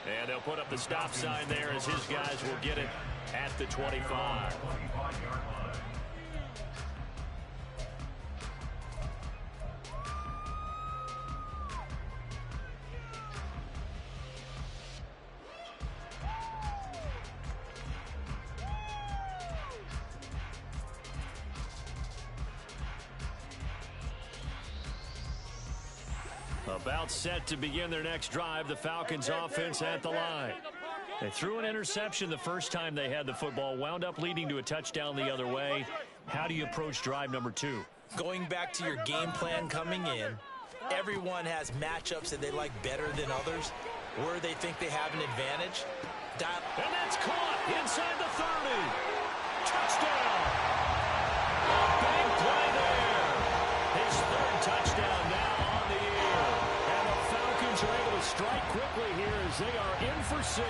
And they'll put up the stop sign there as his guys will get it at the 25. About set to begin their next drive, the Falcons offense at the line. They threw an interception the first time they had the football, wound up leading to a touchdown the other way. How do you approach drive number 2? Going back to your game plan coming in, everyone has matchups that they like better than others, where they think they have an advantage. And that's caught inside the 30. Touchdown! Big play there. His third touchdown now on the year. And the Falcons are able to strike quickly here as they are in for 6.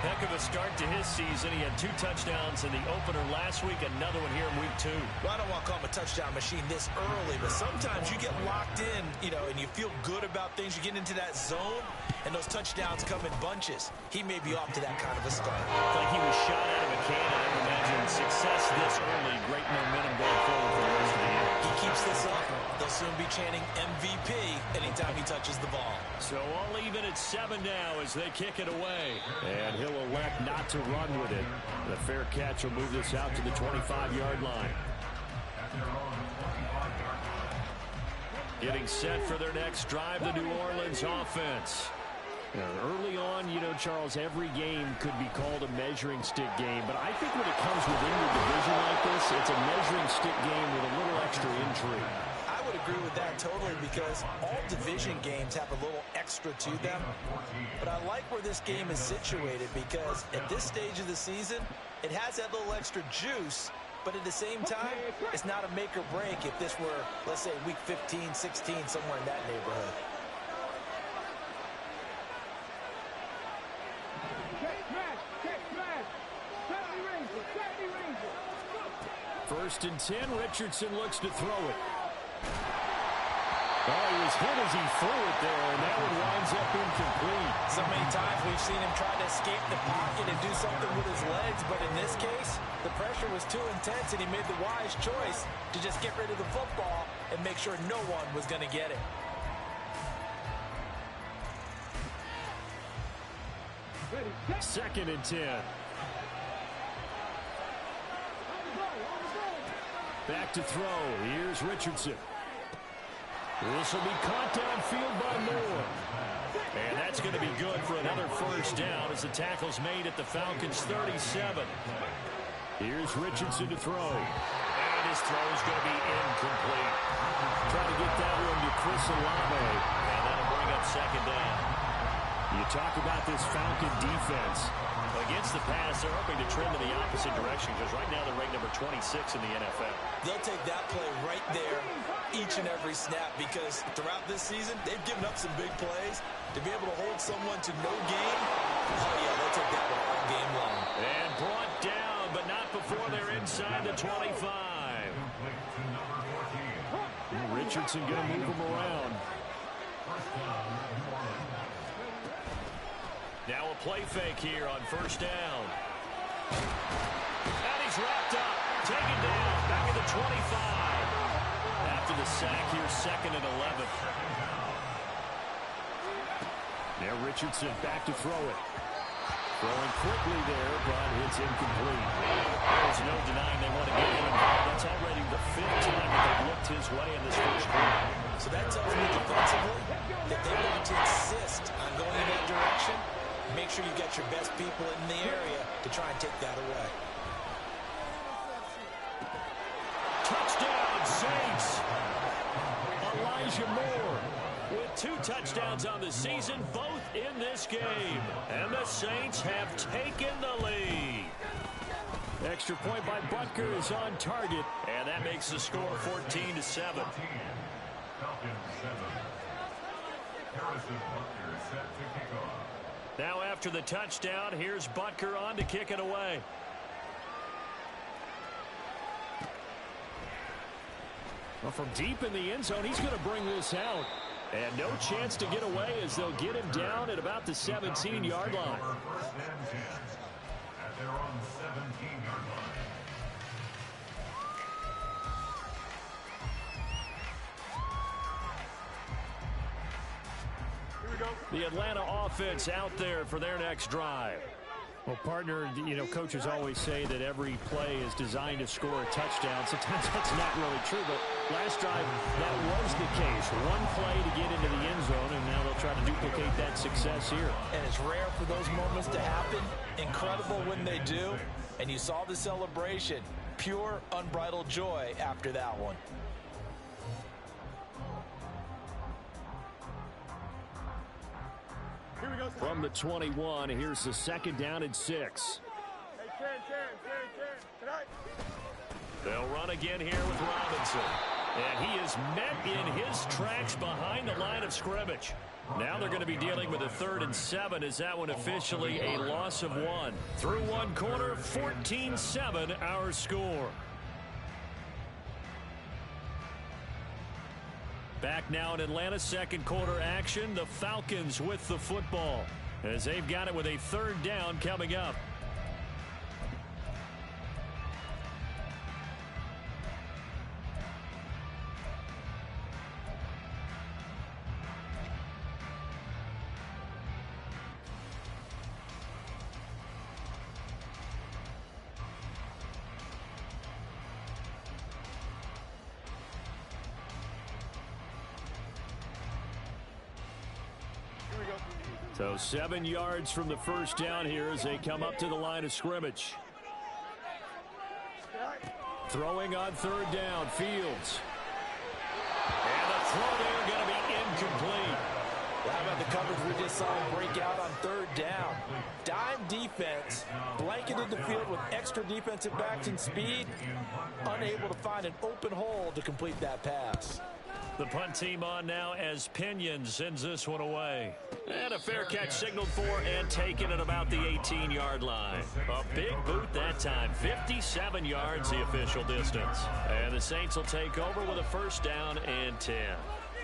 Heck of a start to his season. He had 2 touchdowns in the opener last week, another one here in week 2. Well, I don't want to call him a touchdown machine this early, but sometimes you get locked in, and you feel good about things. You get into that zone, and those touchdowns come in bunches. He may be off to that kind of a start. It's like he was shot out of a cannon. I would imagine success this early, great momentum going forward for the rest of the year. He keeps this up, they'll soon be chanting MVP anytime he touches the ball. So all even at 7 now as they kick it away. And he'll elect not to run with it. The fair catch will move this out to the 25-yard line. Getting set for their next drive, the New Orleans offense. Early on, Charles, every game could be called a measuring stick game. But I think when it comes within your division like this, it's a measuring stick game with a little extra intrigue. I would agree with that totally because all division games have a little extra to them. But I like where this game is situated because at this stage of the season, it has that little extra juice. But at the same time, it's not a make or break if this were, let's say, week 15, 16, somewhere in that neighborhood. First and 10, Richardson looks to throw it. Oh, he was hit as he threw it there, and that one winds up incomplete. So many times we've seen him try to escape the pocket and do something with his legs, but in this case, the pressure was too intense, and he made the wise choice to just get rid of the football and make sure no one was going to get it. Second and 10. Back to throw. Here's Richardson. This will be caught downfield by Moore. And that's going to be good for another first down as the tackle's made at the Falcons' 37. Here's Richardson to throw. And his throw is going to be incomplete. Trying to get that one to Chris Olave. And that'll bring up second down. You talk about this Falcon defense. Against the pass, they're hoping to trend in the opposite direction because right now they're ranked number 26 in the NFL. They'll take that play right there each and every snap because throughout this season, they've given up some big plays. To be able to hold someone to no gain, oh yeah, they'll take that one all game long. And brought down, but not before they're inside the 25. Richardson going to move him around. Now a play fake here on first down. And he's wrapped up. Taken down. Back at the 25. After the sack here, second and 11. Now Richardson back to throw it. Throwing quickly there, but it's incomplete. There's no denying they want to get him involved. That's already the 5th time that they've looked his way in this first quarter. So that tells me defensively that they want to insist on going in that direction. Make sure you get your best people in the area to try and take that away. Touchdown, Saints! Elijah Moore with 2 touchdowns on the season, both in this game. And the Saints have taken the lead. Extra point by Butker is on target. And that makes the score 14-7. Falcons 7. Harrison Butker set to kick off. Now after the touchdown, here's Butker on to kick it away. Well, from deep in the end zone, he's going to bring this out. And no chance to get away as they'll get him down at about the 17-yard line. First and 10 at their own 17-yard line. The Atlanta offense out there for their next drive. Well, partner, coaches always say that every play is designed to score a touchdown. Sometimes that's not really true, but last drive, that was the case. One play to get into the end zone, and now they'll try to duplicate that success here. And it's rare for those moments to happen. Incredible when they do. And you saw the celebration. Pure, unbridled joy after that one. From the 21, here's the second down and 6. They'll run again here with Robinson. And he is met in his tracks behind the line of scrimmage. Now they're going to be dealing with a 3rd and 7 as that one officially a loss of 1. Through one quarter, 14-7 our score. Back now in Atlanta, second quarter action. The Falcons with the football as they've got it with a 3rd down coming up. So 7 yards from the first down here as they come up to the line of scrimmage. Throwing on 3rd down, Fields. And the throw there going to be incomplete. Well, how about the coverage we just saw him break out on 3rd down? Dime defense, blanketed the field with extra defensive backs and speed, unable to find an open hole to complete that pass. The punt team on now as Pinion sends this one away. And a fair catch signaled for and taken at about the 18-yard line. A big boot that time. 57 yards the official distance. And the Saints will take over with a 1st down and 10.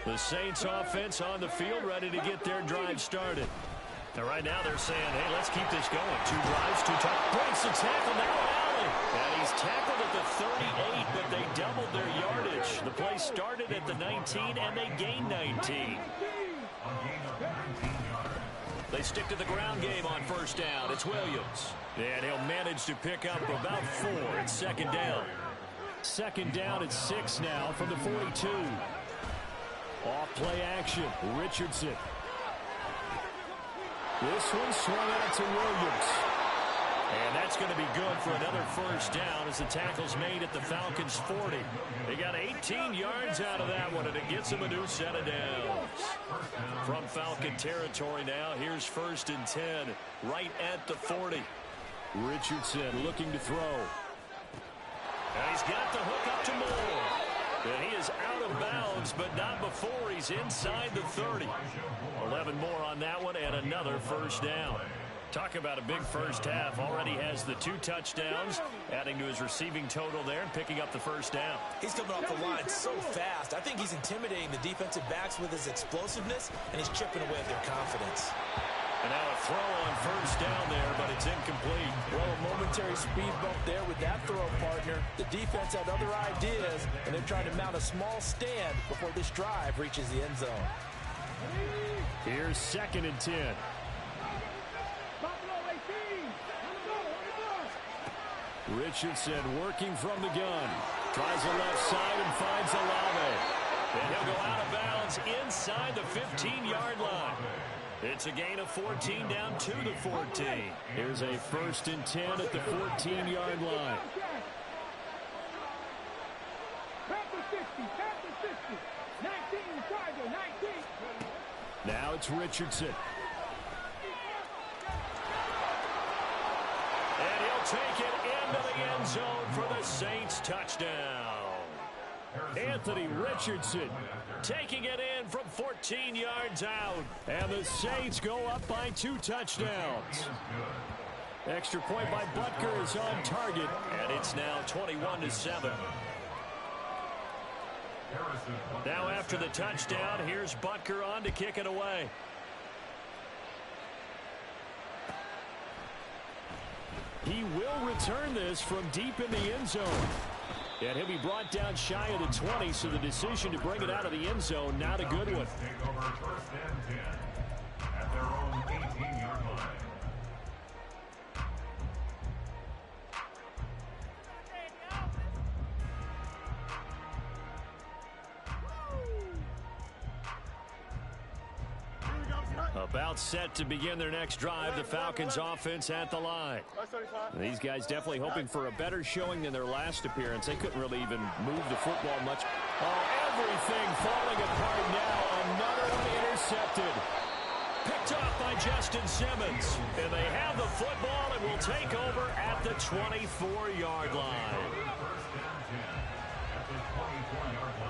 The Saints offense on the field ready to get their drive started. And right now they're saying, hey, let's keep this going. 2 drives, 2 touchdowns. Breaks the tackle now, Allen. And he's tackled at the 38, but they doubled their yardage. The play started at the 19, and they gained 19. They stick to the ground game on 1st down. It's Williams. And he'll manage to pick up about 4. It's 2nd down. 2nd down at 6 now from the 42. Off play action. Richardson. This one swung out to Williams. And that's going to be good for another 1st down as the tackle's made at the Falcons' 40. They got 18 yards out of that one, and it gets them a new set of downs. From Falcon territory now, here's 1st and 10, right at the 40. Richardson looking to throw. And he's got the hook up to Moore. And he is out of bounds, but not before he's inside the 30. 11 more on that one, and another 1st down. Talk about a big first half. Already has the 2 touchdowns, adding to his receiving total there and picking up the 1st down. He's coming off the line so fast. I think he's intimidating the defensive backs with his explosiveness, and he's chipping away at their confidence. And now a throw on 1st down there, but it's incomplete. Well, a momentary speed bump there with that throw, partner. The defense had other ideas, and they're trying to mount a small stand before this drive reaches the end zone. Here's 2nd and 10. Richardson working from the gun. Tries the left side and finds Olave. And he'll go out of bounds inside the 15-yard line. It's a gain of 14 down to the 14. Here's a 1st and 10 at the 14-yard line. Now it's Richardson. And he'll take it into the end zone for the Saints touchdown. Anthony Richardson taking it in from 14 yards out. And the Saints go up by 2 touchdowns. Extra point by Butker is on target. And it's now 21-7. Now after the touchdown, here's Butker on to kick it away. He will return this from deep in the end zone. And he'll be brought down shy of the 20, so the decision to bring it out of the end zone, not a good one. Take over 1st and 10 at their own 18-yard line. About set to begin their next drive, the Falcons offense at the line. These guys definitely hoping for a better showing than their last appearance. They couldn't really even move the football much. Oh, everything falling apart now. Another one intercepted. Picked off by Justin Simmons. And they have the football and will take over at the 24-yard line. 1st and 10 at the 24-yard line.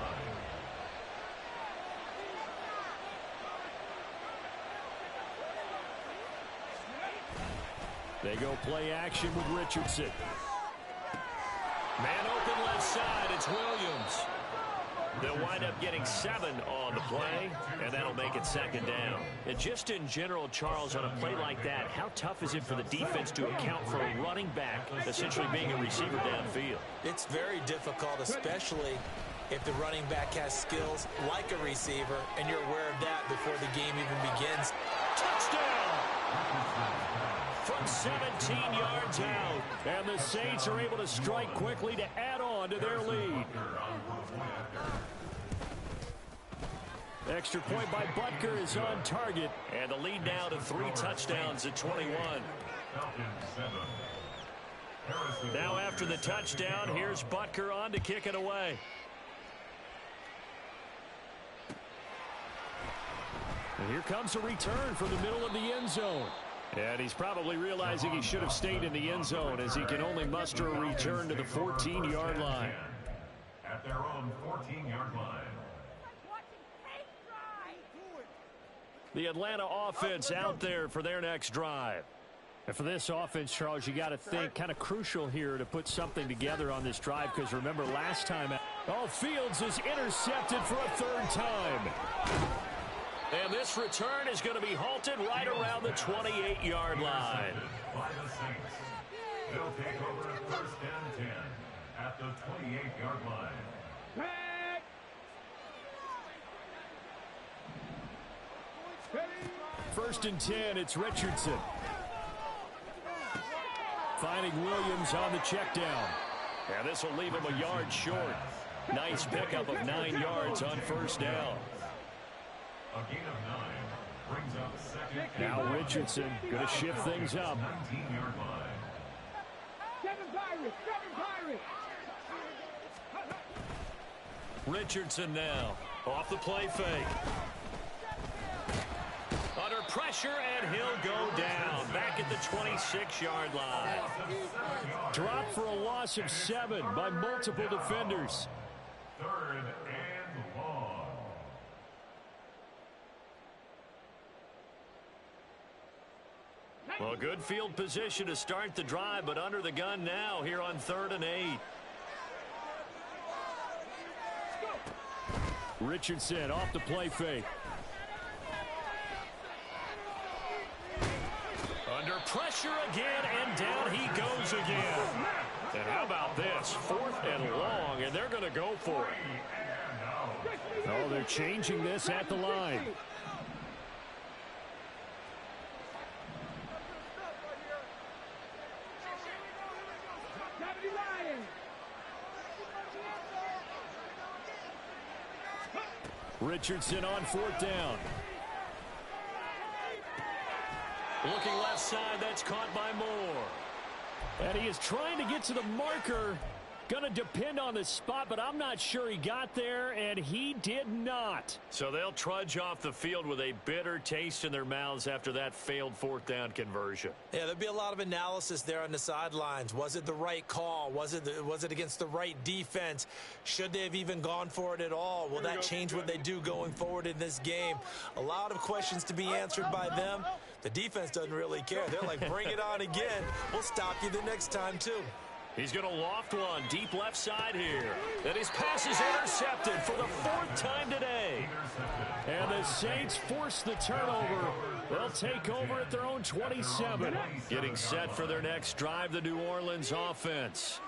They go play action with Richardson. Man open left side, it's Williams. They'll wind up getting 7 on the play, and that'll make it 2nd down. And just in general, Charles, on a play like that, how tough is it for the defense to account for a running back essentially being a receiver downfield? It's very difficult, especially if the running back has skills like a receiver, and you're aware of that before the game even begins. Touchdown! From 17 yards out. And the Saints are able to strike quickly to add on to their lead. Extra point by Butker is on target. And the lead now to 3 touchdowns at 21. Now after the touchdown, here's Butker on to kick it away. And here comes a return from the middle of the end zone. And he's probably realizing he should have stayed in the end zone as he can only muster a return to the 14-yard line. At their own 14-yard line. The Atlanta offense out there for their next drive. And for this offense, Charles, you got to think kind of crucial here to put something together on this drive, because remember last time, Fields is intercepted for a 3rd time. And this return is going to be halted right around the 28-yard line. By the Saints. They'll take over 1st and 10 at the 28-yard line. 1st and 10, it's Richardson. Finding Williams on the check down. And this will leave him a yard short. Nice pickup of 9 yards on 1st down. A gain of 9 brings up 2nd. Now Richardson going to shift things up. 19-yard line. Richardson now off the play fake. Under pressure, and he'll go down back at the 26-yard line. Dropped for a loss of 7 by multiple defenders. 3rd and long. Well, good field position to start the drive, but under the gun now here on 3rd and 8. Richardson off the play fake. Under pressure again, and down he goes again. And how about this? 4th and long, and they're going to go for it. Oh, they're changing this at the line. Richardson on 4th down. Looking left side, that's caught by Moore. And he is trying to get to the marker. Going to depend on the spot, but I'm not sure he got there, and he did not. So they'll trudge off the field with a bitter taste in their mouths after that failed 4th down conversion. Yeah, there'll be a lot of analysis there on the sidelines. Was it the right call? Was it against the right defense? Should they have even gone for it at all? Will that change what they do going forward in this game? A lot of questions to be answered by them. The defense doesn't really care. They're like, bring it on again. We'll stop you the next time, too. He's going to loft one deep left side here. And his pass is intercepted for the 4th time today. And the Saints force the turnover. They'll take over at their own 27. Getting set for their next drive, the New Orleans offense.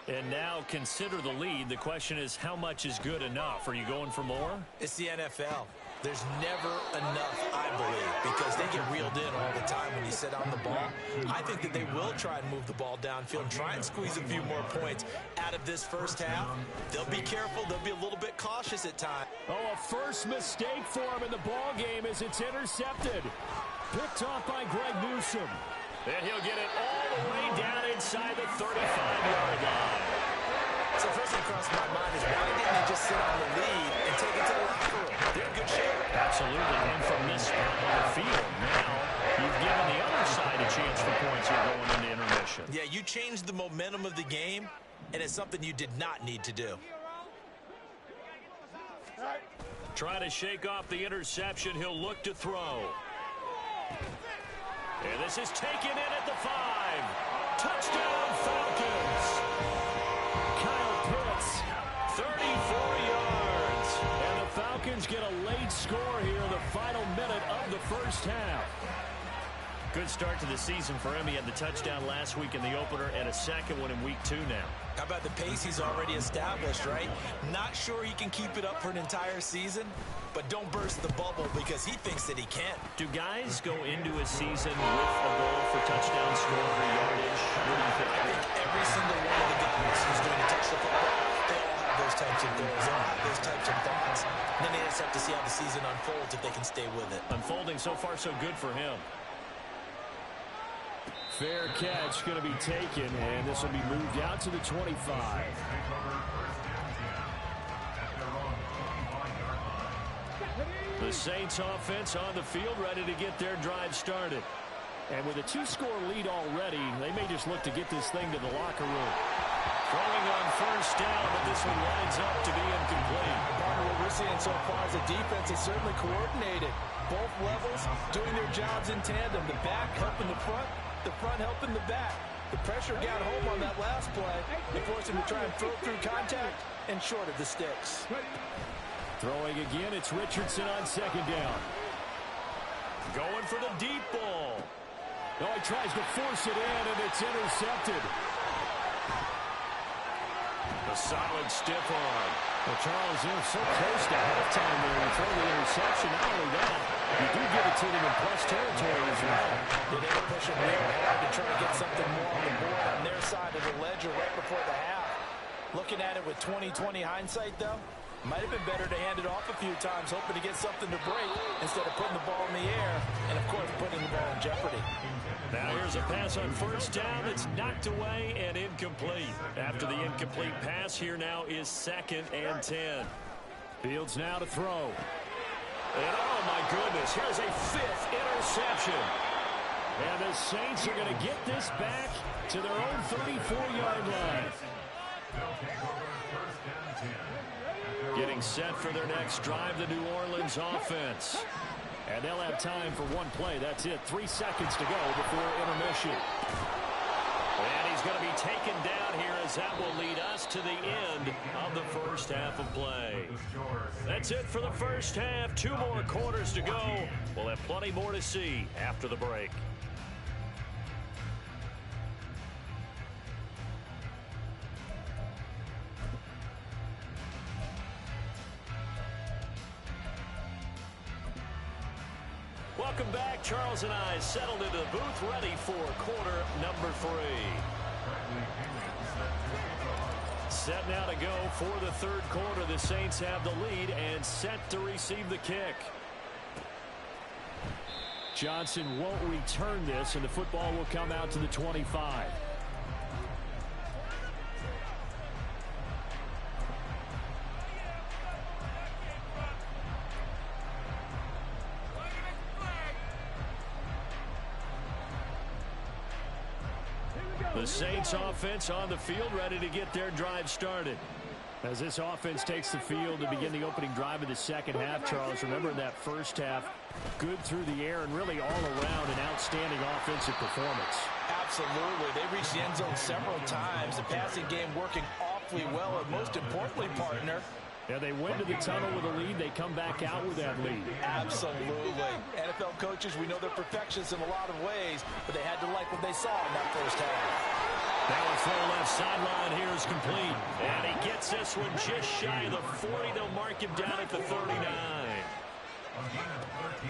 And now consider the lead. The question is, how much is good enough? Are you going for more? It's the NFL. There's never enough, I believe, because they get reeled in all the time when you sit on the ball. I think that they will try and move the ball downfield and try and squeeze a few more points out of this first half. They'll be careful. They'll be a little bit cautious at times. Oh, a first mistake for him in the ball game as it's intercepted. Picked off by Greg Newsome. And he'll get it all the way down inside the 35-yard line. So first thing across my mind is, why didn't they just sit on the lead and take it to the locker room? They're in good shape. Absolutely. And from this spot on the field, now you've given the other side a chance for points here going into intermission. Yeah, you changed the momentum of the game, and it's something you did not need to do. Trying to shake off the interception. He'll look to throw. And this is taken in at the 5. Touchdown, Falcons. Kyle Pitts, 34 yards. and the Falcons get a late score here in the final minute of the first half. Good start to the season for him. He had the touchdown last week in the opener and a second one in week 2 now. How about the pace he's already established, right? Not sure he can keep it up for an entire season, but don't burst the bubble because he thinks that he can. Do guys go into a season with a goal for touchdown score or yardage? What do you think? I think every single one of the guys who's going to touch the football, they all have those types of goals. They all have those types of thoughts. And then they just have to see how the season unfolds if they can stay with it. Unfolding so far so good for him. Fair catch going to be taken, and this will be moved out to the 25. The Saints offense on the field ready to get their drive started. And with a 2-score lead already, they may just look to get this thing to the locker room. Throwing on first down, but this one lines up to be incomplete. Partner, what we're seeing so far is the defense is certainly coordinated. Both levels doing their jobs in tandem. The back helping the front helping the back. The pressure got home on that last play. They forced him to try and throw through contact and short of the sticks. Throwing again, it's Richardson on second down. Going for the deep ball. No, he tries to force it in, and it's intercepted. A solid stiff arm. Well, Charles, they're so close to halftime there. You throw the interception. Not only that, you do get it to them in plus territory as well. They need to push it real hard to try to get something more on the board on their side of the ledger right before the half. Looking at it with 20/20 hindsight, though, might have been better to hand it off a few times, hoping to get something to break instead of putting the ball in the air and, of course, putting the ball in jeopardy. Now here's a pass on first down that's knocked away and incomplete. After the incomplete pass, here now is 2nd and 10. Fields now to throw. And oh my goodness, here's a 5th interception. And the Saints are going to get this back to their own 34-yard line. Getting set for their next drive, the New Orleans offense. And they'll have time for one play. That's it. 3 seconds to go before intermission. And he's going to be taken down here as that will lead us to the end of the first half of play. That's it for the first half. 2 more quarters to go. We'll have plenty more to see after the break. Welcome back. Charles and I settled into the booth, ready for quarter number 3. Set now to go for the 3rd quarter. The Saints have the lead and set to receive the kick. Johnson won't return this, and the football will come out to the 25. The Saints offense on the field ready to get their drive started. As this offense takes the field to begin the opening drive of the second half, Charles, remember in that first half, good through the air and really all around an outstanding offensive performance. Absolutely. They reached the end zone several times. The passing game working awfully well. And most importantly, partner, yeah, they went to the tunnel with a lead. They come back out with that lead. Absolutely. NFL coaches, we know they're perfectionists in a lot of ways, but they had to like what they saw in that first half. Now a throw left sideline here is complete. And he gets this one just shy of the 40. They'll mark him down at the 39.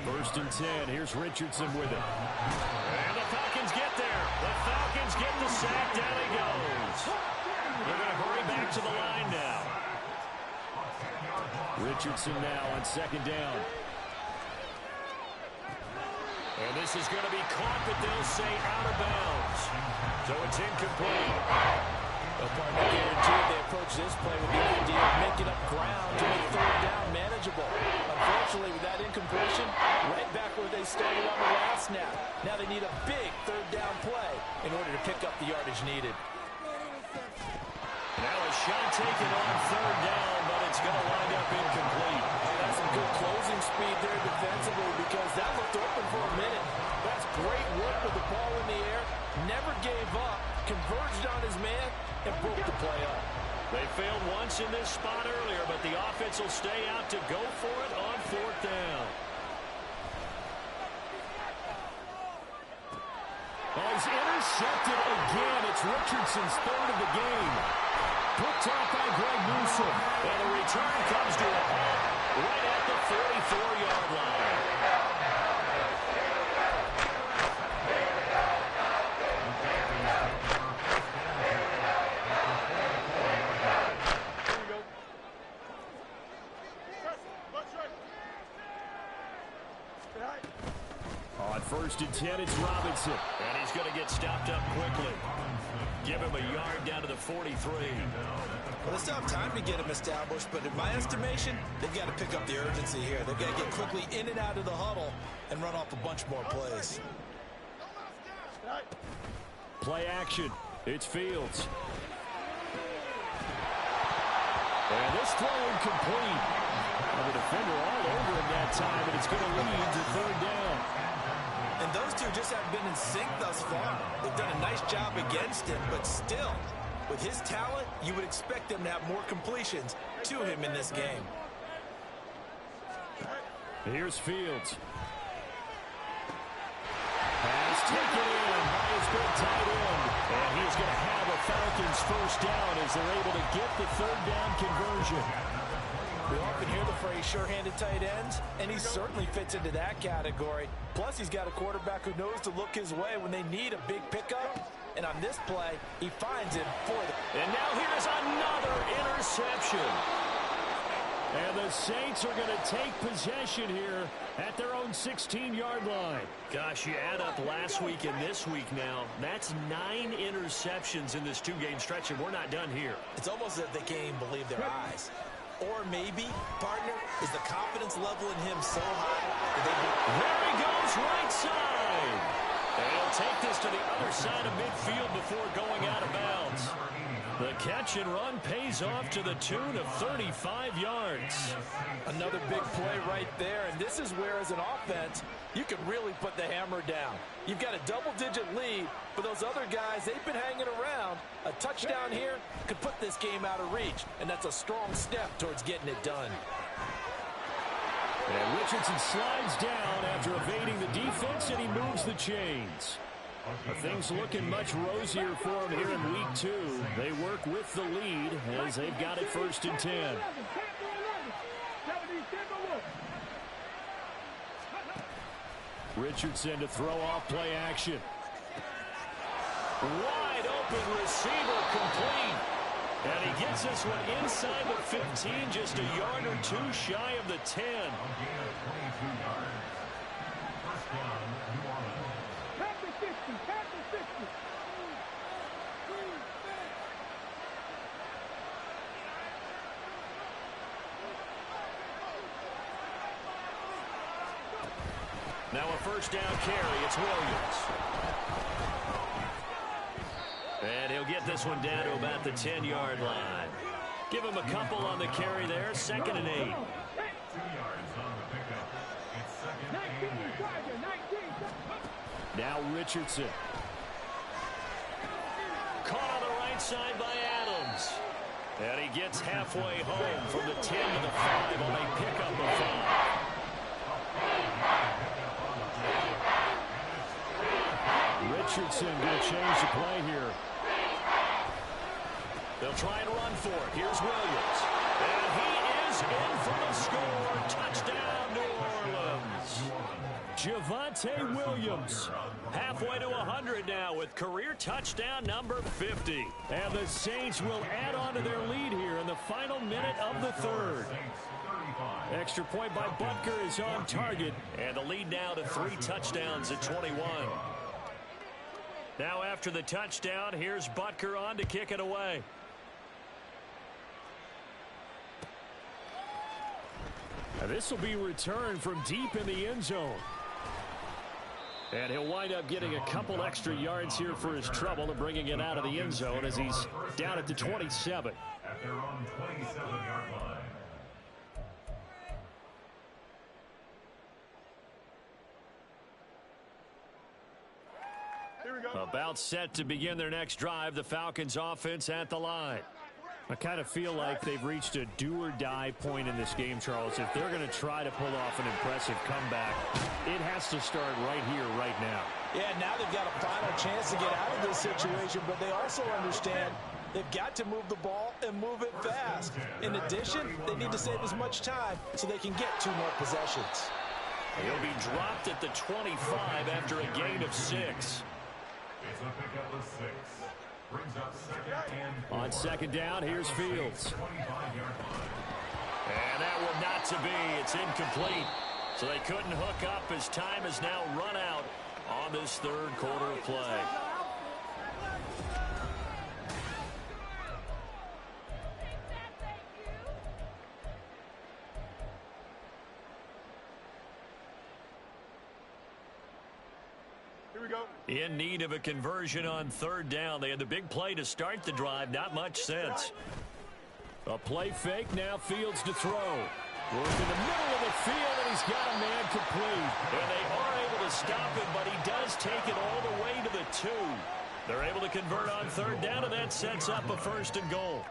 First and 10. Here's Richardson with it. And the Falcons get there. The Falcons get the sack. Down he goes. They're going to hurry back to the line now. Richardson now on second down. And this is going to be caught, but they'll say out of bounds. So it's incomplete. Well, partner, guaranteed they approach this play with the idea of making up ground to make third down manageable. Unfortunately, with that incompletion, right back where they started on the last snap. Now they need a big third down play in order to pick up the yardage needed. Now a shot taken on third down, but it's going to wind up incomplete. That's some good closing speed there defensively because that looked open for a minute. That's great work with the ball in the air. Never gave up, converged on his man, and broke the play up. They failed once in this spot earlier, but the offense will stay out to go for it on fourth down. Oh, he's intercepted again. It's Richardson's third of the game. Picked off by Greg Newsome. And the return comes to a halt right at the 44-yard line. On first and 10, it's Robinson. And he's going to get stopped up quickly. Give him a yard down to the 43. Well, it's not time to get him established, but in my estimation, they've got to pick up the urgency here. They've got to get quickly in and out of the huddle and run off a bunch more plays. Play action. It's Fields. And this throw incomplete. And the defender all over him that time, and it's going to lead to third down. And those two just haven't been in sync thus far. They've done a nice job against him, but still, with his talent, you would expect them to have more completions to him in this game. Here's Fields. Pass taken in by his big tight end. And he's going to have a Falcons first down as they're able to get the third down conversion. We often hear the phrase sure-handed tight ends, and he certainly fits into that category. Plus, he's got a quarterback who knows to look his way when they need a big pickup. And on this play, he finds him for the... And now here's another interception. And the Saints are going to take possession here at their own 16-yard line. Gosh, you add up last week and this week now. That's 9 interceptions in this two-game stretch, and we're not done here. It's almost as if they can't even believe their eyes. Or maybe, partner, is the confidence level in him so high that they... There he goes, right side. And he'll take this to the other side of midfield before going out of bounds. The catch and run pays off to the tune of 35 yards. Another big play right there, and this is where, as an offense, you can really put the hammer down. You've got a double-digit lead, but those other guys, they've been hanging around. A touchdown here could put this game out of reach, and that's a strong step towards getting it done. And Richardson slides down after evading the defense, and he moves the chains. Things looking much rosier for them here in week 2. They work with the lead as they've got it first and 10. Richardson to throw off play action. Wide open receiver complete. And he gets this one inside the 15, just a yard or two shy of the 10. Now a first down carry. It's Williams. And he'll get this one down to about the 10-yard line. Give him a couple on the carry there. 2nd and 8. Now Richardson. outside by Adams. And he gets halfway home from the 10 to the 5 on a pickup of 5. Richardson going to change the play here. They'll try and run for it. Here's Williams. And he is in for the score. Touchdown, New Orleans. Javonte Williams. Halfway to 100 now with career touchdown number 50. And the Saints will add on to their lead here in the final minute of the third. Extra point by Butker is on target. And the lead now to 3 touchdowns at 21. Now after the touchdown, here's Butker on to kick it away. Now this will be returned from deep in the end zone. And he'll wind up getting a couple extra yards here for his trouble and bringing it out of the end zone as he's down at the 27. At their own 27-yard line. About set to begin their next drive, the Falcons offense at the line. I kind of feel like they've reached a do-or-die point in this game, Charles. If they're going to try to pull off an impressive comeback, it has to start right here, right now. Yeah, now they've got a final chance to get out of this situation, but they also understand they've got to move the ball and move it fast. In addition, they need to save as much time so they can get 2 more possessions. He'll be dropped at the 25 after a gain of 6. It's a pickup of 6. Brings up second and 4. On second down, here's Fields. 25-yard line. And that one not to be. It's incomplete. So they couldn't hook up as time has now run out on this third quarter of play. In need of a conversion on third down. They had the big play to start the drive. Not much sense. A play fake. Now Fields to throw. Work in the middle of the field, and he's got a man complete. And they are able to stop him, but he does take it all the way to the 2. They're able to convert on third down, and that sets up a 1st and goal.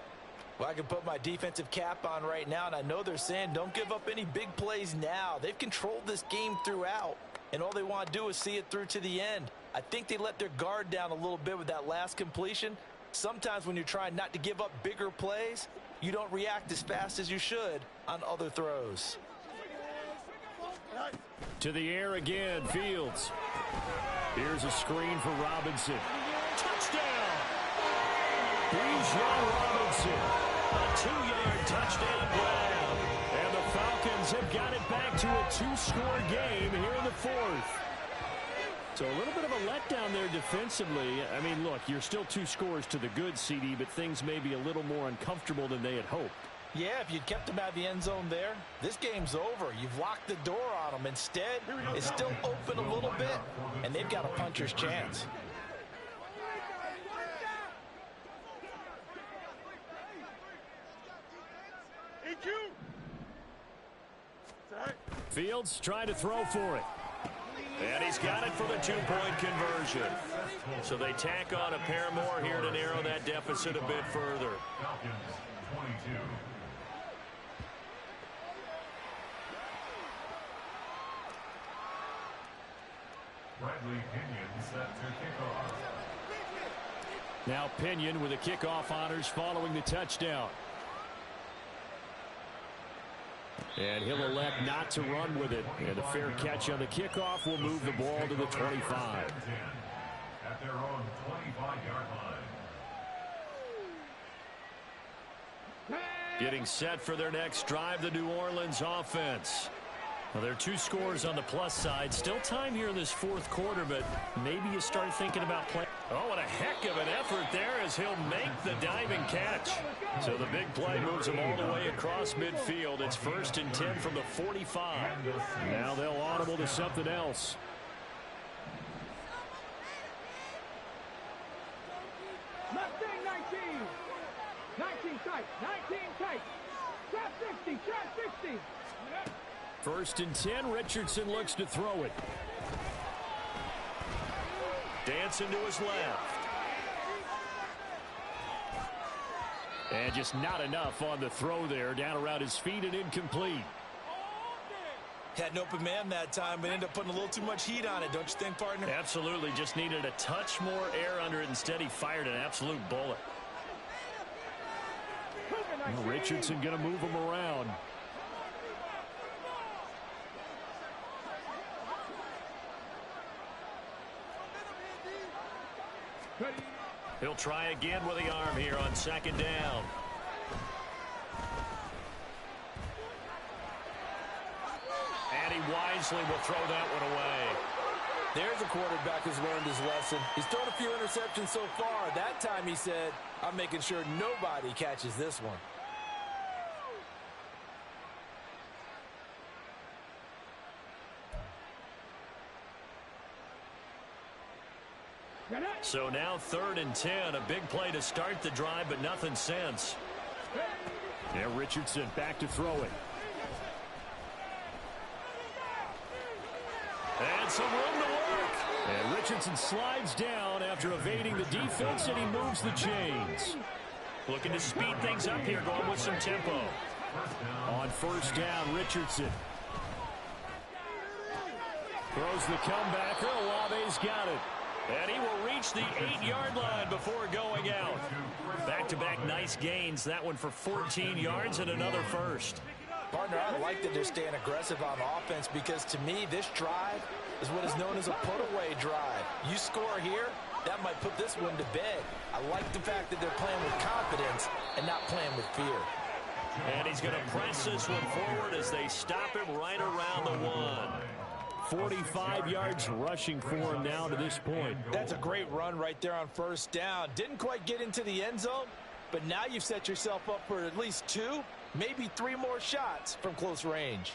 Well, I can put my defensive cap on right now, and I know they're saying don't give up any big plays now. They've controlled this game throughout, and all they want to do is see it through to the end. I think they let their guard down a little bit with that last completion. Sometimes when you're trying not to give up bigger plays, you don't react as fast as you should on other throws. To the air again, Fields. Here's a screen for Robinson. Touchdown! Bijan Robinson. A 2-yard touchdown grab. And the Falcons have got it back to a 2-score game here in the 4th. So a little bit of a letdown there defensively. I mean, look, you're still 2 scores to the good, CD, but things may be a little more uncomfortable than they had hoped. Yeah, if you kept them out of the end zone there, this game's over. You've locked the door on them. Instead, it's still open a little bit, and they've got a puncher's chance. Fields trying to throw for it. And he's got it for the 2-point conversion. So they tack on a pair more here to narrow that deficit a bit further. Falcons 22. Bradley Pinion set to kickoff. Now Pinion with the kickoff honors following the touchdown. And he'll elect not to run with it. And a fair catch on the kickoff will move the ball to the 25. At their own 25-yard line. Getting set for their next drive, the New Orleans offense. Well, there are 2 scores on the plus side. Still time here in this 4th quarter, but maybe you start thinking about playing. Oh, what a heck of an effort there as he'll make the diving catch. So the big play moves him all the way across midfield. It's 1st and 10 from the 45. Now they'll audible to something else. Mustang 19. 19 tight. 19 tight. Trap 60. Trap 60. 1st and 10. Richardson looks to throw it. Dancing to his left. And just not enough on the throw there. Down around his feet and incomplete. Had an open man that time, but ended up putting a little too much heat on it, don't you think, partner? Absolutely. Just needed a touch more air under it. Instead, he fired an absolute bullet. Well, Richardson going to move him around. He'll try again with the arm here on second down. And he wisely will throw that one away. There's a quarterback who's learned his lesson. He's thrown a few interceptions so far. That time he said, I'm making sure nobody catches this one. So now 3rd and 10. A big play to start the drive, but nothing since. Yeah, Richardson back to throw it. And some room to work. And Richardson slides down after evading the defense, and he moves the chains. Looking to speed things up here, going with some tempo. On 1st down, Richardson throws the comebacker. Olave's got it. And he will reach the 8-yard line before going out. Back-to-back nice gains. That one for 14 yards and another first. Partner, I like that they're staying aggressive on offense because, to me, this drive is what is known as a put-away drive. You score here, that might put this one to bed. I like the fact that they're playing with confidence and not playing with fear. And he's going to press this one forward as they stop him right around the 1. 45 yards rushing for him now to this point. That's a great run right there on 1st down. Didn't quite get into the end zone, but now you've set yourself up for at least 2, maybe 3 more shots from close range.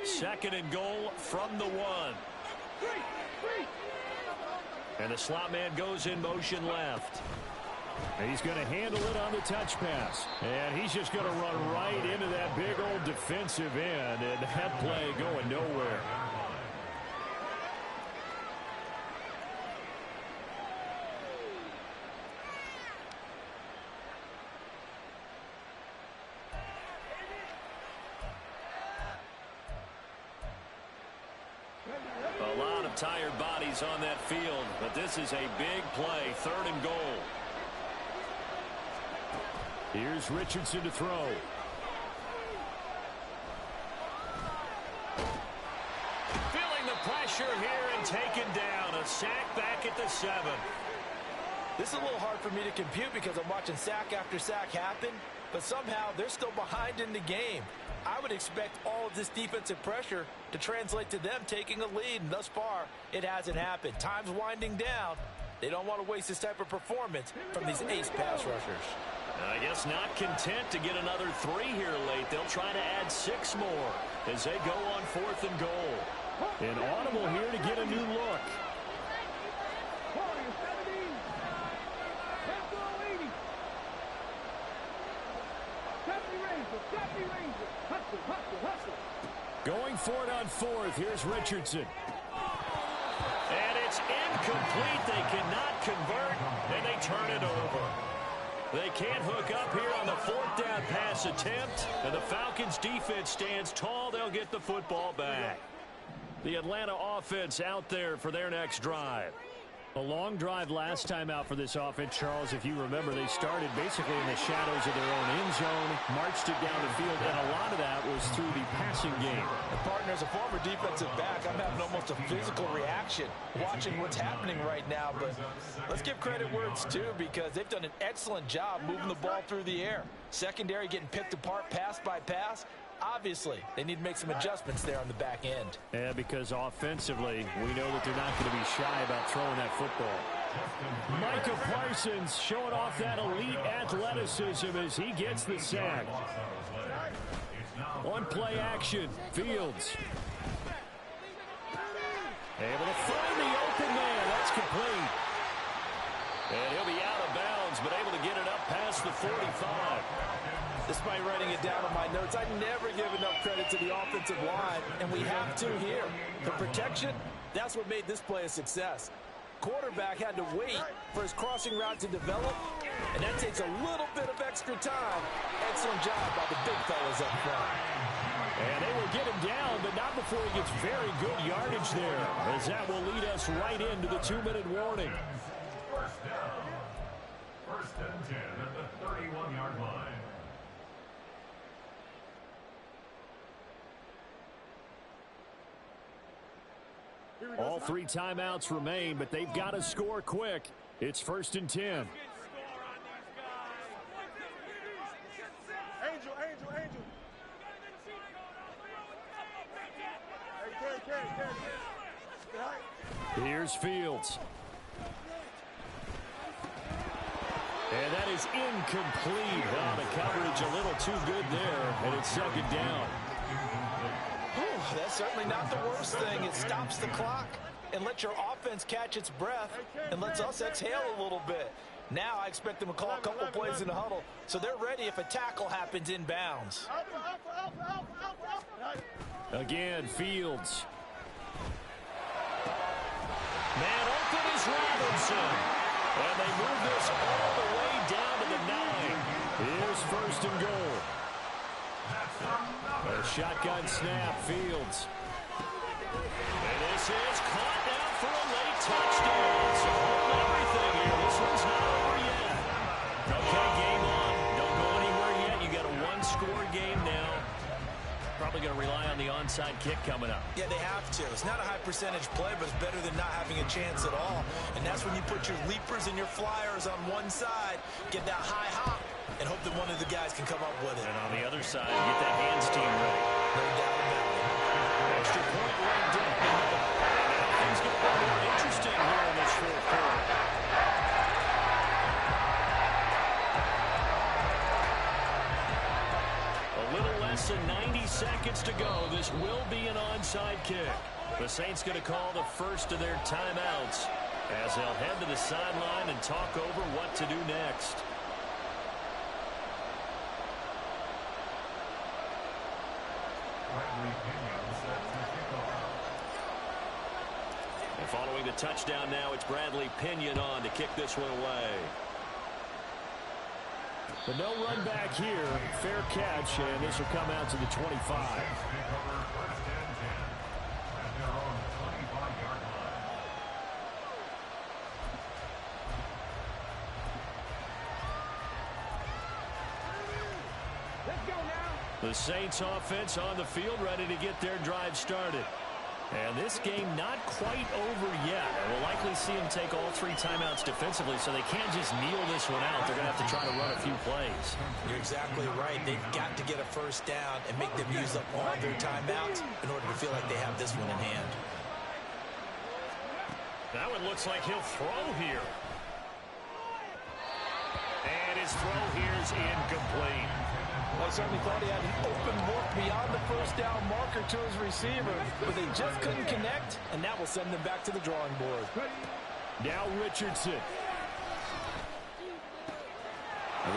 Second and goal from the 1. And the slot man goes in motion left. And he's going to handle it on the touch pass. And he's just going to run right into that big old defensive end. And that play going nowhere. A lot of tired bodies on that field, but this is a big play. 3rd and goal. Here's Richardson to throw. Feeling the pressure here and taken down. A sack back at the 7. This is a little hard for me to compute because I'm watching sack after sack happen, but somehow they're still behind in the game. I would expect all of this defensive pressure to translate to them taking a lead, and thus far, it hasn't happened. Time's winding down. They don't want to waste this type of performance from these ace pass rushers. I guess not content to get another 3 here late. They'll try to add 6 more as they go on 4th and goal. An audible here to get a new look. Going for it on 4th. Here's Richardson. And it's incomplete. They cannot convert, and they turn it over. They can't hook up here on the 4th down pass attempt, and the Falcons defense stands tall. They'll get the football back. The Atlanta offense out there for their next drive. A long drive last time out for this offense, Charles. If you remember, they started basically in the shadows of their own end zone, marched it down the field, and a lot of that was through the passing game. And partner, as a former defensive back, I'm having almost a physical reaction watching what's happening right now. But let's give credit where it's due because they've done an excellent job moving the ball through the air. Secondary getting picked apart pass by pass. Obviously, they need to make some adjustments there on the back end. Yeah, because offensively, we know that they're not going to be shy about throwing that football. Micah Parsons showing off that elite athleticism as he gets the sack. On play action, Fields. Able to find the open man. That's complete. And he'll be out of bounds, but able to get it up past across the 45. Despite writing it down on my notes, I never give enough credit to the offensive line, and we have to here. The protection, that's what made this play a success. Quarterback had to wait for his crossing route to develop, and that takes a little bit of extra time. Excellent job by the big fellas up front. And they will get him down, but not before he gets very good yardage there, as that will lead us right into the 2-minute warning. First down. First and 10 at the 31-yard line. All 3 timeouts remain, but they've got to score quick. It's 1st and 10. Angel. Here's Fields. And that is incomplete. Oh, the coverage a little too good there, and it's 2nd down. That's certainly not the worst thing. It stops the clock and lets your offense catch its breath and lets us exhale a little bit. Now I expect them to call a couple plays in the huddle so they're ready if a tackle happens inbounds. Again, Fields. Man open is Robinson. And they move this all the way down to the 9. Here's 1st and goal. A shotgun snap, Fields. And this is caught down for a late touchdown. So holding everything here. This one's not over yet. Okay, game on. Don't go anywhere yet. You got a 1-score game now. Probably going to rely on the onside kick coming up. Yeah, they have to. It's not a high percentage play, but it's better than not having a chance at all. And that's when you put your leapers and your flyers on one side, get that high hop, and hope that one of the guys can come up with it. And on the other side, get that hands team ready. No doubt about it. Extra point right down. Now things get a little more interesting here in this 4th quarter. A little less than 90 seconds to go. This will be an onside kick. The Saints going to call the first of their timeouts as they'll head to the sideline and talk over what to do next. And following the touchdown now, it's Bradley Pinion on to kick this one away. But no run back here. Fair catch, and this will come out to the 25. Let's go now. The Saints offense on the field ready to get their drive started. And this game not quite over yet. We'll likely see them take all 3 timeouts defensively, so they can't just kneel this one out. They're going to have to try to run a few plays. You're exactly right. They've got to get a first down and make them use up all their timeouts in order to feel like they have this one in hand. That one looks like he'll throw here. And his throw here is incomplete. I certainly thought he had an open look beyond the first down marker to his receiver, but they just couldn't connect, and that will send them back to the drawing board. Now Richardson.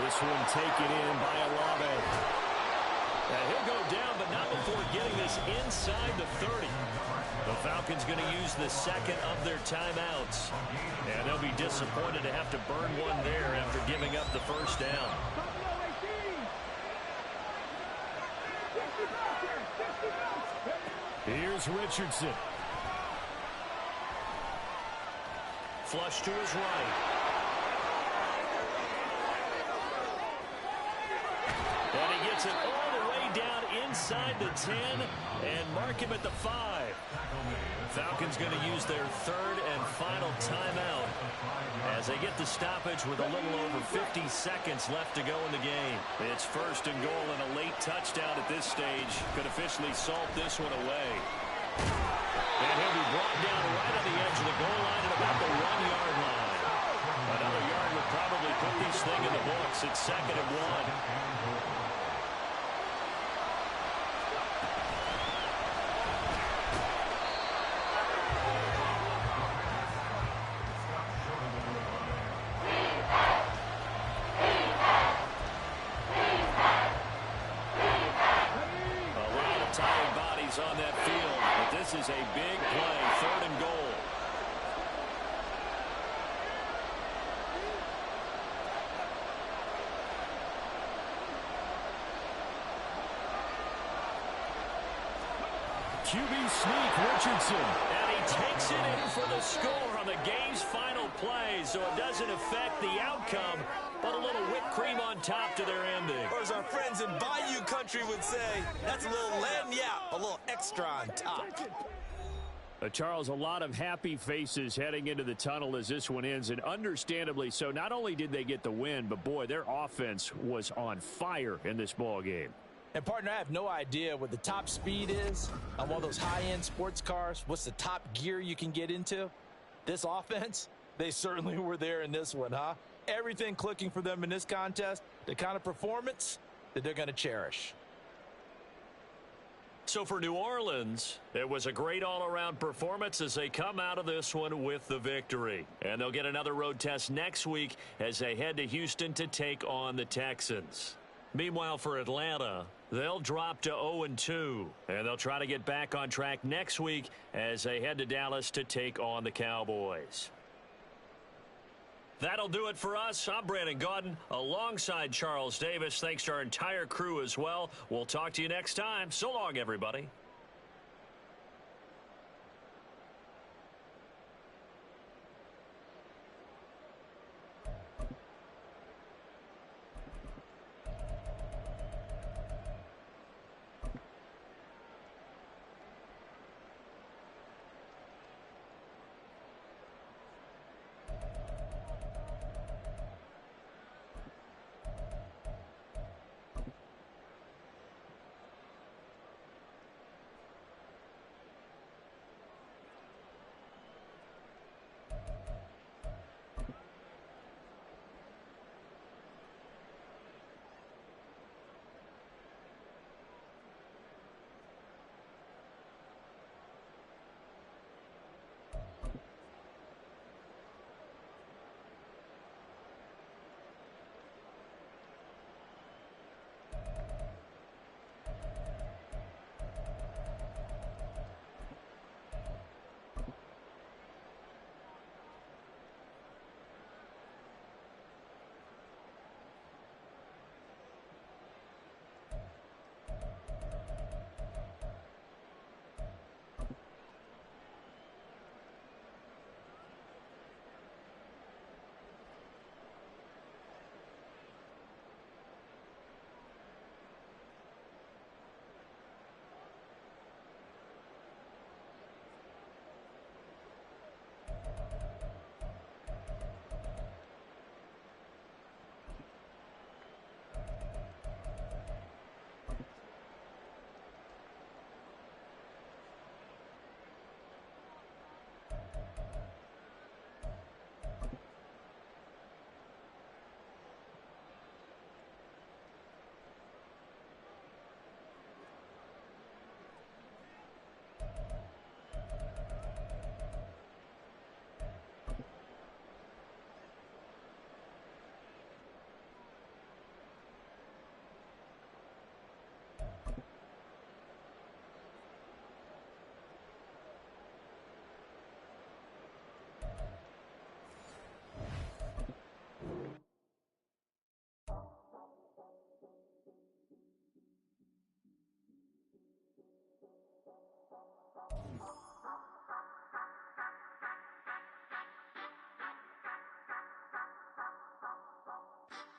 This one taken in by Olave. And he'll go down, but not before getting this inside the 30. The Falcons going to use the 2nd of their timeouts. And they'll be disappointed to have to burn one there after giving up the first down. Here's Richardson. Flush to his right. And he gets it all the way down inside the 10 and mark him at the 5. Falcons going to use their 3rd and final timeout as they get the stoppage with a little over 50 seconds left to go in the game. It's 1st and goal and a late touchdown at this stage could officially salt this one away. And he'll be brought down right on the edge of the goal line at about the 1-yard line. Another yard would probably put this thing in the books. It's 2nd and 1. is a big play, 3rd and goal. QB sneak, Richardson. And he takes it in for the score on the game's final play, so it doesn't affect the outcome, but a little whipped cream on top to their ending. Or as our friends in Bayou Country would say, that's a little lagniappe, a little extra on top. Charles, a lot of happy faces heading into the tunnel as this one ends, and understandably so. Not only did they get the win, but, boy, their offense was on fire in this ball game. And, partner, I have no idea what the top speed is on one of those high-end sports cars. What's the top gear you can get into? This offense, they certainly were there in this one, huh? Everything clicking for them in this contest, the kind of performance that they're going to cherish. So for New Orleans, it was a great all-around performance as they come out of this one with the victory. And they'll get another road test next week as they head to Houston to take on the Texans. Meanwhile, for Atlanta, they'll drop to 0-2, and they'll try to get back on track next week as they head to Dallas to take on the Cowboys. That'll do it for us. I'm Brandon Gaudin alongside Charles Davis. Thanks to our entire crew as well. We'll talk to you next time. So long, everybody.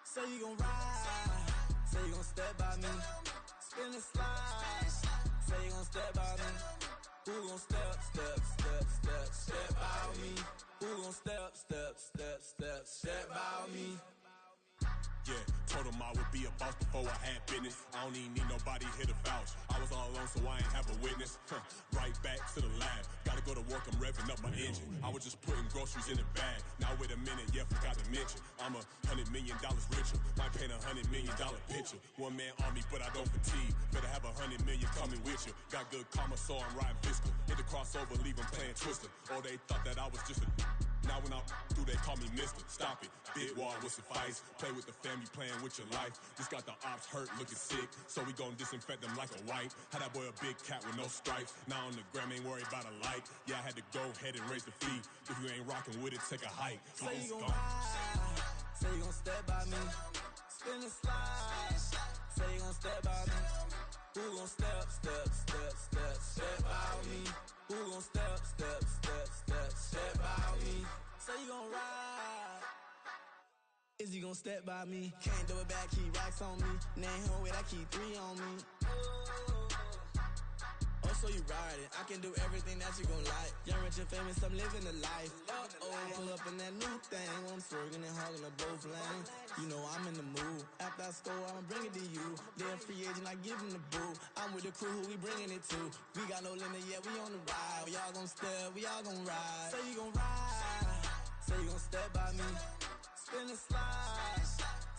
Say you gon' ride, say you gon' step by me, spin and slide, say you gon' step by me, who gon' step by me, who gon' step by me. Yeah, told him I would be a boss before I had business. I don't even need nobody here to vouch. I was all alone, so I ain't have a witness. Right back to the lab. Gotta go to work, I'm revving up my engine. I was just putting groceries in the bag. Now wait a minute, yeah, forgot to mention. I'm $100 million richer. Might paint $100 million picture. One man army, but I don't fatigue. Better have 100 million coming with you. Got good karma, so I'm riding fiscal. Hit the crossover, leave them playing Twister. Or they thought that I was just a Now when I'm through, they call me Mister. Stop it. Big wall would suffice. Play with the family, playing with your life. Just got the ops hurt, looking sick. So we gon' disinfect them like a wipe. Had that boy a big cat with no stripes. Now on the gram, ain't worried about a light. Yeah, I had to go ahead and raise the fee. If you ain't rocking with it, take a hike. Say you gon' ride. Say you gon' step by me. Spin and slide. Say you gon' step by me. Who gon' step by me? Who gon' step by me? Say you gon' ride. Is he gon' step by me? Can't do it back, keep racks on me. Name home with I keep 3 on me. Oh, so you riding. I can do everything that you gon' like. Young, rich, and famous, I'm living the life. Pull up in that new thing. I'm swerving and hogging up both lanes. You know I'm in the mood. After I score, I'ma bring it to you. They're a free agent, I give them the boo. I'm with the crew, who we bringing it to. We got no limit, yeah, we on the ride. We all gon' step, we all gon' ride. Say you gon' ride. Say you gon' step by me. Spin and slide.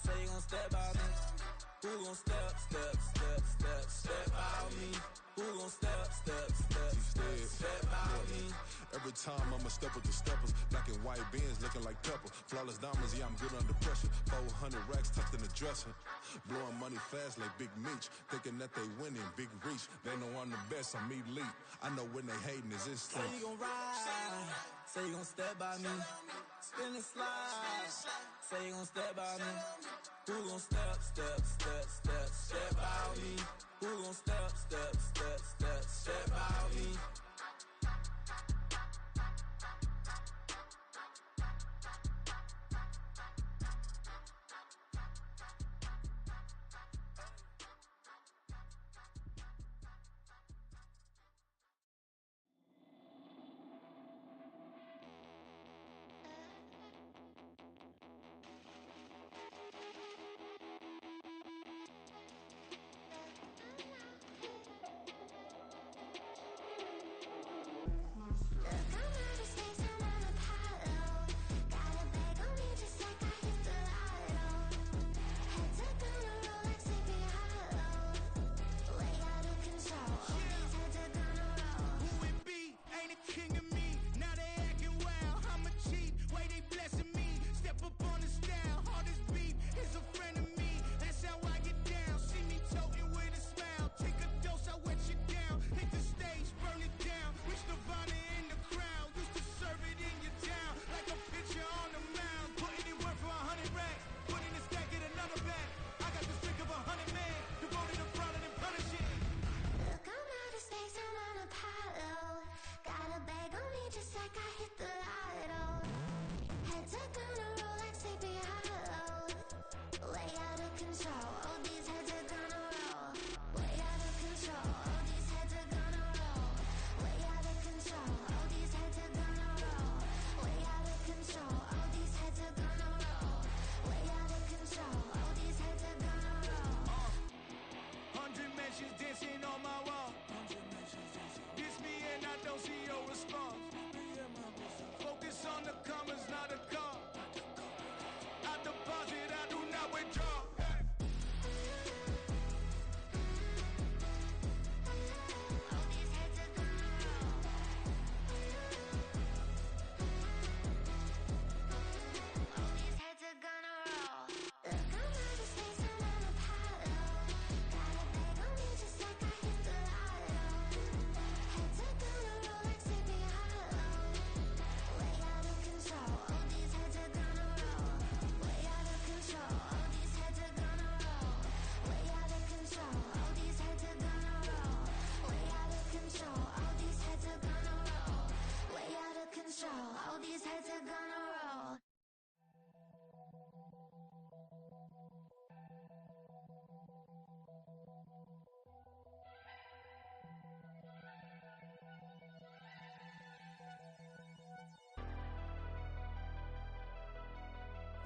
Say you gon' step by me. Who gon' step by me? Who gon' step by me? Every time I'ma step with the steppers. Black and white beans looking like pepper. Flawless diamonds, yeah, I'm good under pressure. 400 racks tucked in the dresser. Blowing money fast like Big Meech. Thinking that they winning, big reach. They know I'm the best, I'm elite. I know when they hating is instant. Say you gon' ride. Say you gon' step by me. Spin and slide. Say you gon' step by me. Who gon' step by me? Who gon' step by me?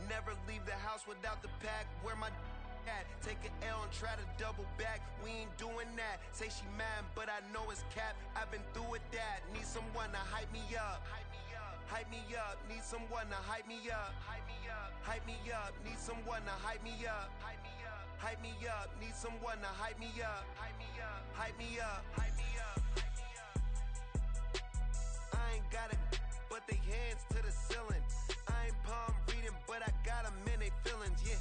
Never leave the house without the pack. Where my at? Take an L and try to double back. We ain't doing that. Say she mad, but I know it's cap. I've been through with that. Need someone to hype me up. Hype me up. Need someone to hype me up. Hype me up. Need someone to hype me up. Hype me up. Need someone to hype me up. Hype me up. Hype me up. I ain't got it, but but they hands to the ceiling. I ain't palm reading, but I got them in they feelings, yeah.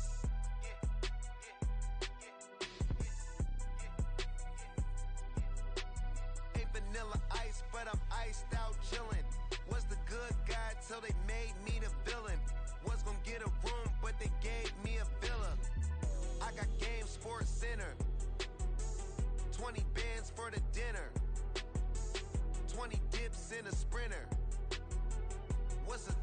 Ain't vanilla ice, but I'm iced out chillin'. Was the good guy till they made me the villain. Was gonna get a room, but they gave me a villa. I got game, Sports Center. 20 bands for the dinner. 20 dips in a sprinter. What's a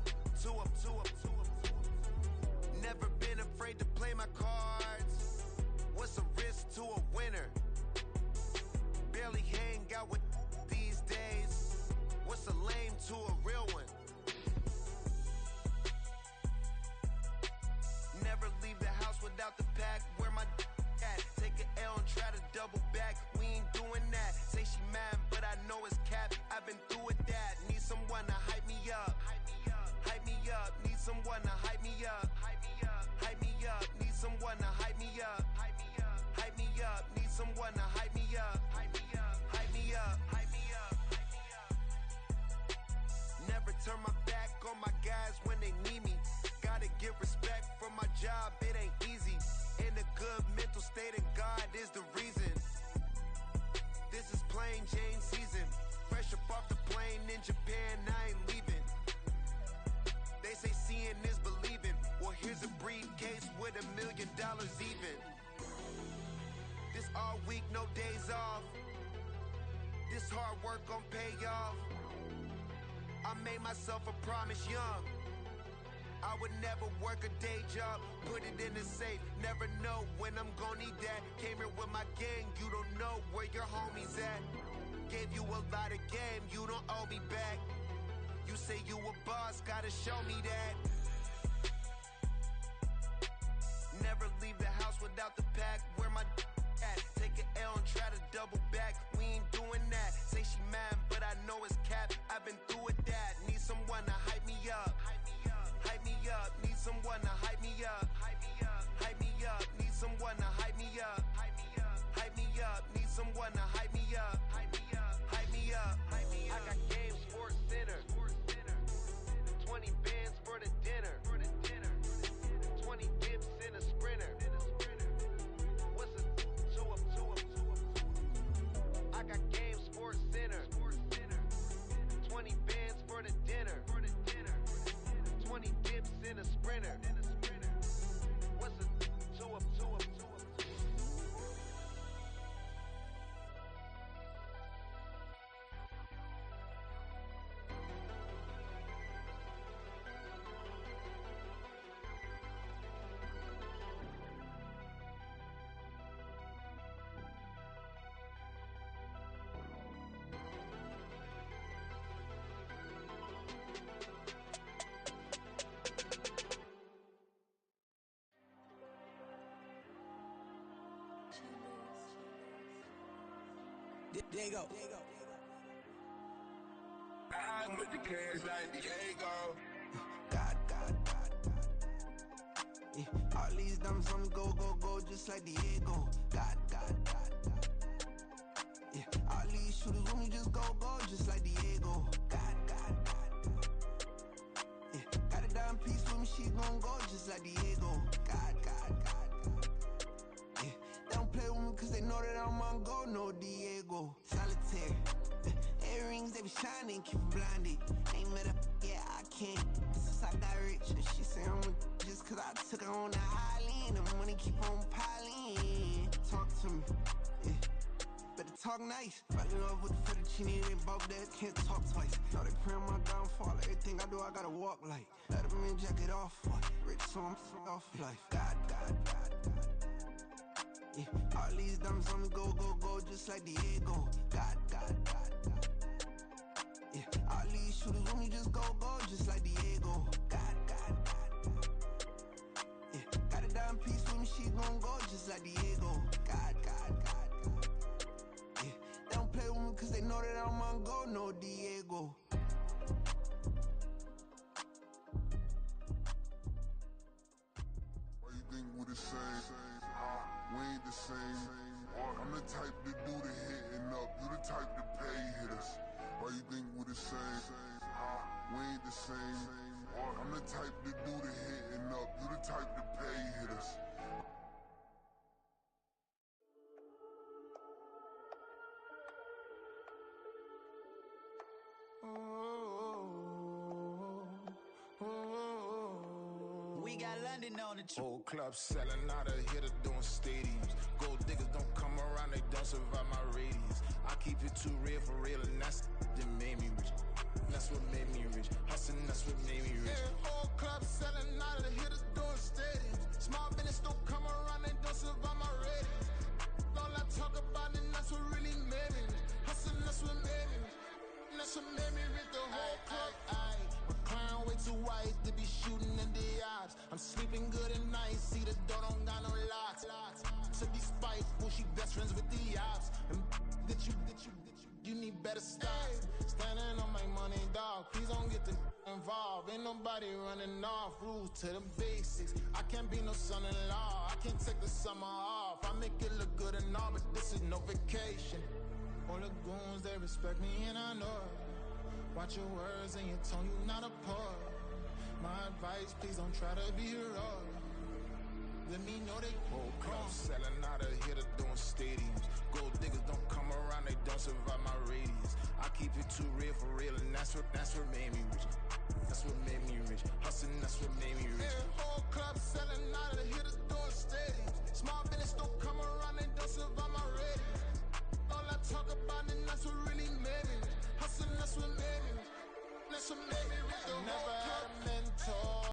2 up, 2 up, 2 up, 2 up? Never been afraid to play my cards. What's a risk to a winner? Barely hang out with these days. What's a lame to a real one? Never leave the house without the pack. Where my at? Take an L and try to double back. We ain't doing that. Say she mad, but I know it's cap. I've been through with that. Need someone to hype me up. Hype me up. Need someone to hype me up. Hype me up. Need someone to hype me up. Hype me up. Need someone to hype me up. Hype me up. Hype me up. Hype me up. Never turn my back on my guys when they need me. Gotta get respect for my job, it ain't easy. In a good mental state and God is the reason. This is plain Jane season. Fresh up off the plane in Japan, I ain't leaving. They say seeing is believing. Well, here's a briefcase with $1 million even. This all week, no days off. This hard work gon' pay off. I made myself a promise young. I would never work a day job, put it in the safe, never know when I'm gon' need that. Came here with my gang, you don't know where your homies at. Gave you a lot of game, you don't owe me back. You say you a boss, gotta show me that. Never leave the house without the pack, where my at? Take an L and try to double back, we ain't doing that. Say she mad, but I know it's cap, I've been through with that. Need someone to hype me up. Hype me up, need someone to hype me up. Hype me up, need someone to hype me up. Hype me up, need someone to hype me up. Hype me up. I got game, Sports Center. 20 bands for the dinner. 20 dips in a sprinter. What's a 2 up, 2 up, 2 up? I got game, Sports Center. 20 bands for the dinner. 20 dips in a sprinter. What's a 2 up, 2 up, 2 up? Diego. I'm with the cash like Diego. God. Yeah, all these diamonds on me go, just like Diego. God. Yeah, all these shooters on me just go, just like Diego. God. Yeah, got a dime piece with me, she gon' go just like Diego. God. Yeah, they don't play with me cause they know that I'm on go, no Diego. Solitaire. Earrings, they be shining, keep them blinded. Ain't met up, yeah, I can't. Since I got rich, and she say I'm a, just cause I took her on the island. The money keep on piling. Talk to me, yeah. Better talk nice. Fell in love with the fettuccine, they both that can't talk twice. Now they praying my downfall. Everything I do, I gotta walk like. Let them in, jacket off. Rich, so I'm off life. God. Yeah, all these diamonds on me go, just like Diego. God. Yeah, all these shooters on me just go, just like Diego. God. Yeah, got a dime piece with me, she gon' go just like Diego. God. Yeah, they don't play with me cause they know that I'm on go, no Diego. Why you think we the same? We ain't the same. I'm the type to do the hitting up, you the type to pay hitters. Why you think we the same? We we ain't the same. I'm the type to do the hitting up, you the type to pay hitters. We got London on the Whole club selling out of hitter doing stadiums. Gold diggers don't come around, they don't survive my radius. I keep it too real for real, and that's that made me rich. That's what made me rich. Hustling, that's what made me rich. Yeah, whole club selling out of hitters doing stadiums. Small business don't come around, they don't survive my radius. All I talk about it, that's what really made me rich. Hustling, that's what made me rich. And that's what made me rich, the whole club. My clown way too white to be shooting in the ops. I'm sleeping good at night, see the door don't got no locks. To be spiteful, she best friends with the ops. And that you need better stop. Standing on my money, dog, please don't get the involved. Ain't nobody running off, rules to the basics. I can't be no son-in-law, I can't take the summer off. I make it look good and all, but this is no vacation. All the goons, they respect me and I know it. Watch your words and your tone, you not a poet. My advice, please don't try to be heroic. Let me know they whole club selling out of hitter doing stadiums. Gold diggers don't come around, they don't survive my radius. I keep it too real for real, and that's what made me rich. That's what made me rich. Hustling, that's what made me rich. Yeah, whole club selling out of hitters doing stadiums. Small business don't come around, they don't survive my